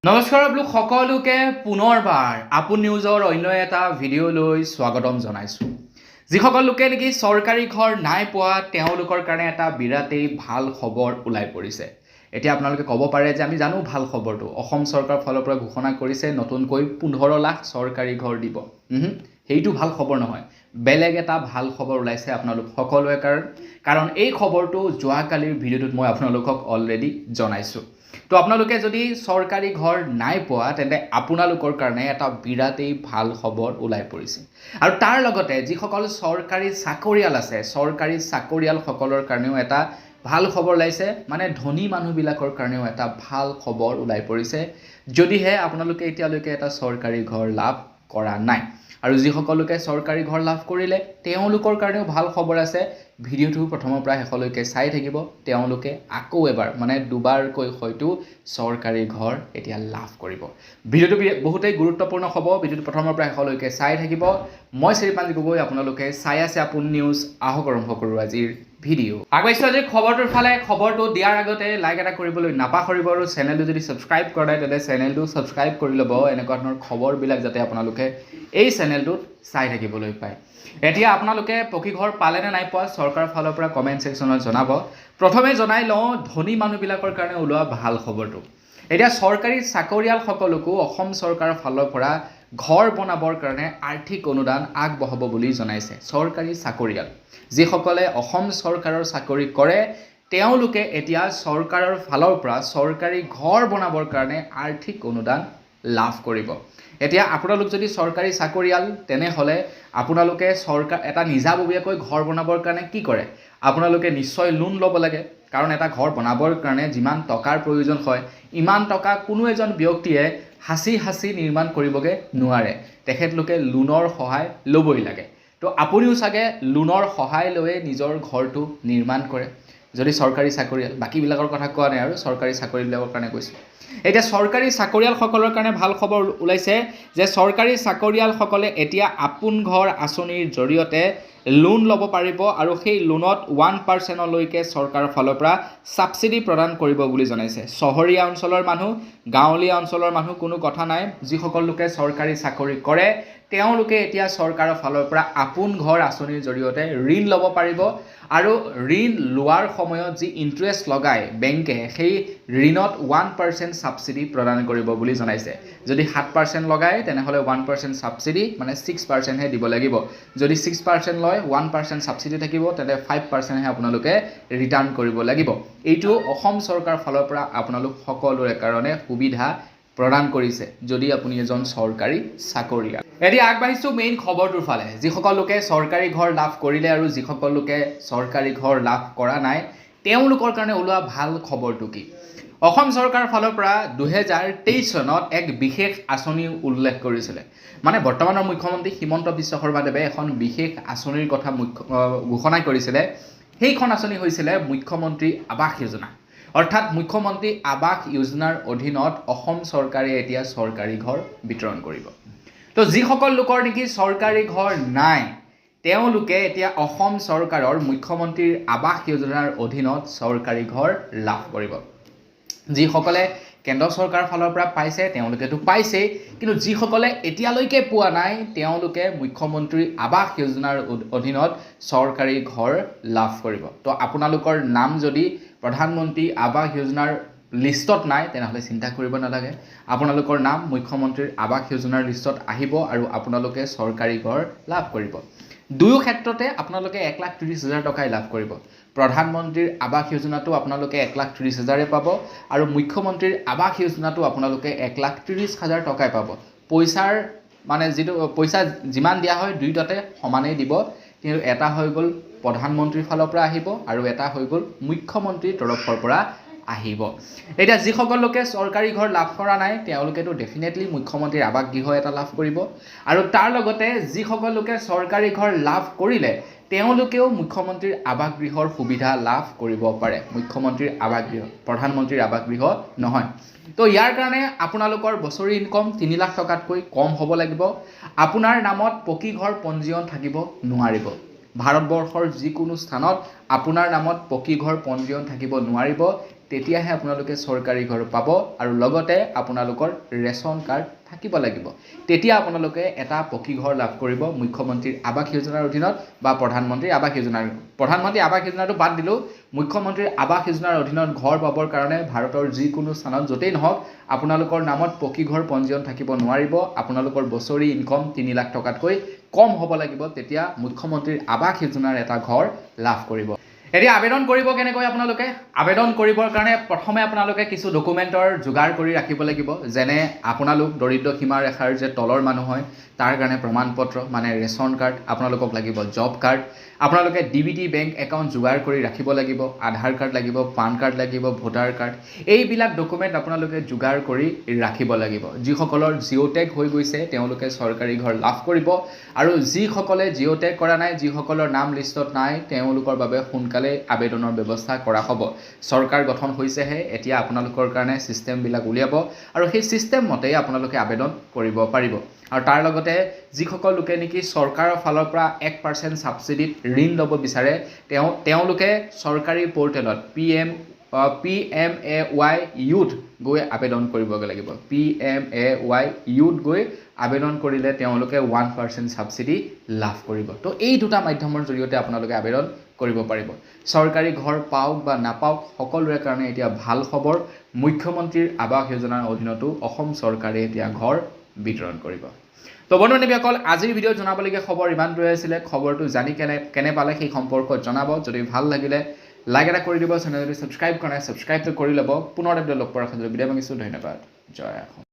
নমস্কাৰ আপোনালোক সকলোকে পুনৰবাৰ আপোন নিউজৰ অন্য এটা ভিডিঅ'লৈ স্বাগতম জনাইছোঁ। যিসকল লোকে নেকি চৰকাৰী ঘৰ নাই পোৱা তেওঁলোকৰ কাৰণে এটা বিৰাটেই ভাল খবৰ ওলাই পৰিছে। এতিয়া আপোনালোকে ক'ব পাৰে যে আমি জানো ভাল খবৰটো, অসম চৰকাৰৰ ফালৰ পৰা ঘোষণা কৰিছে নতুনকৈ 15 লাখ চৰকাৰী ঘৰ দিব। সেইটো ভাল খবৰ নহয়, বেলেগ এটা ভাল খবৰ ওলাইছে আপোনালোক সকলোৱে কাৰণ এই খবৰটো যোৱাকালিৰ ভিডিঅ'টোত মই আপোনালোকক অলৰেডি জনাইছোঁ। তো আপোনালোকে যদি চৰকাৰী ঘৰ নাই পোৱা তেন্তে আপোনালোকৰ কাৰণে এটা বিৰাটেই ভাল খবৰ ওলাই পৰিছে। আৰু তাৰ লগতে যিসকল চৰকাৰী চাকৰিয়াল আছে, চৰকাৰী চাকৰিয়ালসকলৰ কাৰণেও এটা ভাল খবৰ ওলাইছে, মানে ধনী মানুহবিলাকৰ কাৰণেও এটা ভাল খবৰ ওলাই পৰিছে, যদিহে আপোনালোকে এতিয়ালৈকে এটা চৰকাৰী ঘৰ লাভ কৰা নাই। আৰু যিসকল লোকে চৰকাৰী ঘৰ লাভ কৰিলে তেওঁলোকৰ কাৰণেও ভাল খবৰ আছে। ভিডিঅ'টো প্ৰথমৰ পৰা শেষলৈকে চাই থাকিব, তেওঁলোকে আকৌ এবাৰ মানে দুবাৰকৈ হয়তো চৰকাৰী ঘৰ এতিয়া লাভ কৰিব। ভিডিঅ'টো বহুতেই গুৰুত্বপূৰ্ণ হ'ব, ভিডিঅ'টো প্ৰথমৰ পৰা শেষলৈকে চাই থাকিব। মই শ্ৰীপাঞ্জি গগৈ, আপোনালোকে চাই আছে আপোন নিউজ। আহক আৰম্ভ কৰোঁ আজিৰ ভিডিঅ'। আগবাঢ়িছোঁ আজিৰ খবৰটোৰ ফালে। খবৰটো দিয়াৰ আগতে লাইক এটা কৰিবলৈ নাপাহৰিব আৰু চেনেলটো যদি ছাবস্ক্ৰাইব কৰা নাই তেন্তে চেনেলটো ছাবস্ক্ৰাইব কৰি ল'ব, এনেকুৱা ধৰণৰ খবৰবিলাক যাতে আপোনালোকে এই চেনেলটোত চাই থাকিবলৈ পায়। এতিয়া আপোনালোকে পকী ঘৰ পালে নে নাই পোৱা চৰকাৰৰ ফালৰ পৰা কমেণ্ট ছেকশ্যনত জনাব। প্ৰথমে জনাই লওঁ ধনী মানুহবিলাকৰ কাৰণে ওলোৱা ভাল খবৰটো। এতিয়া চৰকাৰী চাকৰিয়ালসকলকো অসম চৰকাৰৰ ফালৰ পৰা ঘৰ বনাবৰ কাৰণে আৰ্থিক অনুদান আগবঢ়াব বুলি জনাইছে। চৰকাৰী চাকৰিয়াল যিসকলে অসম চৰকাৰৰ চাকৰি কৰে তেওঁলোকে এতিয়া চৰকাৰৰ ফালৰ পৰা চৰকাৰী ঘৰ বনাবৰ কাৰণে আৰ্থিক অনুদান লাভ কৰিব। এতিয়া আপোনালোক যদি চৰকাৰী চাকৰিয়াল তেনেহ'লে আপোনালোকে এটা নিজাববীয়াকৈ ঘৰ বনাবৰ কাৰণে কি কৰে? আপোনালোকে নিশ্চয় লোন ল'ব লাগে, কাৰণ এটা ঘৰ বনাবৰ কাৰণে যিমান টকাৰ প্ৰয়োজন হয় ইমান টকা কোনো এজন ব্যক্তিয়ে সাঁচি নিৰ্মাণ কৰিবগৈ নোৱাৰে। তেখেতলোকে লোনৰ সহায় ল'বই লাগে। তো আপুনিও চাগে লোনৰ সহায় লৈয়ে নিজৰ ঘৰটো নিৰ্মাণ কৰে যদি চৰকাৰী চাকৰিয়াল। বাকীবিলাকৰ কথা কোৱা নাই আৰু চৰকাৰী চাকৰিবিলাকৰ কাৰণে কৈছোঁ। এতিয়া চৰকাৰী চাকৰিয়ালসকলৰ কাৰণে ভাল খবৰ ওলাইছে যে চৰকাৰী চাকৰিয়ালসকলে এতিয়া আপোন ঘৰ আঁচনিৰ জৰিয়তে লোন ল'ব পাৰিব আৰু সেই লোনত 1%লৈকে চৰকাৰৰ ফালৰ পৰা ছাবচিডি প্ৰদান কৰিব বুলি জনাইছে। চহৰীয়া অঞ্চলৰ মানুহ, গাঁৱলীয়া অঞ্চলৰ মানুহ কোনো কথা নাই, যিসকল লোকে চৰকাৰী চাকৰি কৰে তেওঁলোকে এতিয়া চৰকাৰৰ ফালৰ পৰা আপোন ঘৰ আঁচনিৰ জৰিয়তে ঋণ ল'ব পাৰিব। আৰু ঋণ লোৱাৰ সময়ত যি ইণ্টাৰেষ্ট লগায় বেংকে, সেই ঋণত 1% ছাবচিডি প্ৰদান কৰিব বুলি জনাইছে। যদি 7% লগায় তেনেহ'লে 1% ছাবচিডি মানে 6%হে দিব লাগিব। যদি 6% লয় 1% ছাবচিডি থাকিব, তেন্তে 5%হে আপোনালোকে ৰিটাৰ্ণ কৰিব লাগিব। এইটো অসম চৰকাৰৰ ফালৰ পৰা আপোনালোক সকলোৰে কাৰণে সুবিধা প্ৰদান কৰিছে যদি আপুনি এজন চৰকাৰী চাকৰিয়াল। এতিয়া আগবাঢ়িছোঁ মেইন খবৰটোৰ ফালে। যিসকল লোকে চৰকাৰী ঘৰ লাভ কৰিলে আৰু যিসকল লোকে চৰকাৰী ঘৰ লাভ কৰা নাই তেওঁলোকৰ কাৰণে ওলোৱা ভাল খবৰটো কি? অসম চৰকাৰৰ ফালৰ পৰা 2023 চনত এক বিশেষ আঁচনি উল্লেখ কৰিছিলে। মানে বৰ্তমানৰ মুখ্যমন্ত্ৰী হিমন্ত বিশ্ব শৰ্মাদেৱে এখন বিশেষ আঁচনিৰ কথা ঘোষণা কৰিছিলে। সেইখন আঁচনি হৈছিলে মুখ্যমন্ত্ৰী আৱাস যোজনা। অৰ্থাৎ মুখ্যমন্ত্ৰী আৱাস যোজনাৰ অধীনত অসম চৰকাৰে এতিয়া চৰকাৰী ঘৰ বিতৰণ কৰিব। তো যিসকল লোকৰ নেকি চৰকাৰী ঘৰ নাই তেওঁলোকে এতিয়া অসম চৰকাৰৰ মুখ্যমন্ত্ৰীৰ আৱাস যোজনাৰ অধীনত চৰকাৰী ঘৰ লাভ কৰিব। যিসকলে কেন্দ্ৰ চৰকাৰৰ ফালৰ পৰা পাইছে তেওঁলোকেতো পাইছেই, কিন্তু যিসকলে এতিয়ালৈকে পোৱা নাই তেওঁলোকে মুখ্যমন্ত্ৰী আৱাস যোজনাৰ অধীনত চৰকাৰী ঘৰ লাভ কৰিব। তো আপোনালোকৰ নাম যদি প্ৰধানমন্ত্ৰী আৱাস যোজনাৰ লিষ্টত নাই তেনেহ'লে চিন্তা কৰিব নালাগে, আপোনালোকৰ নাম মুখ্যমন্ত্ৰীৰ আৱাস যোজনাৰ লিষ্টত আহিব আৰু আপোনালোকে চৰকাৰী ঘৰ লাভ কৰিব। দুয়ো ক্ষেত্ৰতে আপোনালোকে 1,30,000 টকাই লাভ কৰিব। প্ৰধানমন্ত্ৰীৰ আৱাস যোজনাটো আপোনালোকে 1,30,000 পাব আৰু মুখ্যমন্ত্ৰীৰ আৱাস যোজনাটো আপোনালোকে 1,30,000 টকাই পাব। পইচাৰ মানে পইচা যিমান দিয়া হয় দুয়োটাতে সমানেই দিব, কিন্তু এটা হৈ গ'ল প্ৰধানমন্ত্ৰীৰ ফালৰ পৰা আহিব আৰু এটা হৈ গ'ল মুখ্যমন্ত্ৰীৰ তৰফৰ পৰা আহিব। এতিয়া যিসকল লোকে চৰকাৰী ঘৰ লাভ কৰা নাই তেওঁলোকেতো ডেফিনেটলি মুখ্যমন্ত্ৰীৰ আৱাস গৃহ এটা লাভ কৰিব। আৰু তাৰ লগতে যিসকল লোকে চৰকাৰী ঘৰ লাভ কৰিলে তেওঁলোকেও মুখ্যমন্ত্ৰীৰ আৱাস গৃহৰ সুবিধা লাভ কৰিব পাৰে। মুখ্যমন্ত্ৰীৰ আৱাস গৃহ, প্ৰধানমন্ত্ৰীৰ আৱাস গৃহ নহয়। তো ইয়াৰ কাৰণে আপোনালোকৰ বছৰি ইনকম 3 লাখ টকাতকৈ কম হ'ব লাগিব। আপোনাৰ নামত পকী ঘৰ পঞ্জীয়ন থাকিব নোৱাৰিব। ভাৰতবৰ্ষৰ যিকোনো স্থানত আপোনাৰ নামত পকী ঘৰ পঞ্জীয়ন থাকিব নোৱাৰিব। তেতিয়াহে আপোনালোকে চৰকাৰী ঘৰ পাব আৰু লগতে আপোনালোকৰ ৰেচন কাৰ্ড থাকিব লাগিব তেতিয়া আপোনালোকে এটা পকী ঘৰ লাভ কৰিব মুখ্যমন্ত্ৰীৰ আৱাস যোজনাৰ অধীনত বা প্ৰধানমন্ত্ৰীৰ আৱাস যোজনাটো বাদ দিলোঁ মুখ্যমন্ত্ৰীৰ আৱাস যোজনাৰ অধীনত ঘৰ পাবৰ কাৰণে ভাৰতৰ যিকোনো স্থানত য'তেই নহওক আপোনালোকৰ নামত পকী ঘৰ পঞ্জীয়ন থাকিব নোৱাৰিব আপোনালোকৰ বছৰি ইনকম 3 লাখ টকাতকৈ কম হ'ব লাগিব তেতিয়া মুখ্যমন্ত্ৰীৰ আৱাস যোজনাৰ এটা ঘৰ লাভ কৰিব এতিয়া আবেদন কৰিব কেনেকৈ আপোনালোকে আবেদন কৰিবৰ কাৰণে প্ৰথমে আপোনালোকে কিছু ডকুমেণ্টৰ যোগাৰ কৰি ৰাখিব লাগিব যেনে আপোনালোক দৰিদ্ৰ সীমা ৰেখাৰ যে তলৰ মানুহ হয় তাৰ কাৰণে প্ৰমাণপত্ৰ মানে ৰেচন কাৰ্ড আপোনালোকক লাগিব জব কাৰ্ড আপোনালোকে ডিবিটি বেংক একাউণ্ট যোগাৰ কৰি ৰাখিব লাগিব আধাৰ কাৰ্ড লাগিব পান কাৰ্ড লাগিব ভোটাৰ কাৰ্ড এইবিলাক ডকুমেণ্ট আপোনালোকে যোগাৰ কৰি ৰাখিব লাগিব যিসকলৰ জিঅ'টেগ হৈ গৈছে তেওঁলোকে চৰকাৰী ঘৰ লাভ কৰিব আৰু যিসকলে জিঅ'টেগ কৰা নাই যিসকলৰ নাম লিষ্টত নাই তেওঁলোকৰ বাবে সোনকালে আবেদনৰ ব্যৱস্থা কৰা হ'ব চৰকাৰ গঠন হৈছেহে এতিয়া আপোনালোকৰ কাৰণে সিস্টেমবিলাক উলিয়াব আৰু সেই সিস্টেম মতেই আপোনালোকে আবেদন কৰিব পাৰিব আৰু তাৰ লগতে যিসকল লোকে নেকি চৰকাৰৰ ফালৰ পৰা 1% সাবসিডিত ঋণ ল'ব বিচাৰে তেওঁলোকে চৰকাৰী পৰ্টেলত PMAY youth গৈ আবেদন কৰিব লাগিব PMAY youth গৈ আবেদন কৰিলে তেওঁলোকে 1% সাবসিডি লাভ কৰিব তো এই দুটা মাধ্যমৰ জৰিয়তে আপোনালোকে আবেদন কৰিব পাৰিব চৰকাৰী ঘৰ পাওক বা নাপাওক সকলোৰে কাৰণে এতিয়া ভাল খবৰ মুখ্যমন্ত্ৰীৰ আৱাস যোজনাৰ অধীনতো অসম চৰকাৰে এতিয়া ঘৰ বিতৰণ কৰিব তো বন্ধুসকল আজিৰ ভিডিঅ'ত জনাবলগীয়া খবৰ ইমানটোৱে আছিলে খবৰটো জানি কেনে পালে সেই সম্পৰ্কত জনাব যদি ভাল লাগিলে লাইক এটা কৰি দিব চেনেলটো সাবস্ক্ৰাইব কৰা নাই সাবস্ক্ৰাইবটো কৰি ল'ব পুনৰ এবাৰ লগ পোৱাৰ আশা কৰিলোঁ বিদায় মাগিছোঁ ধন্যবাদ জয় অসম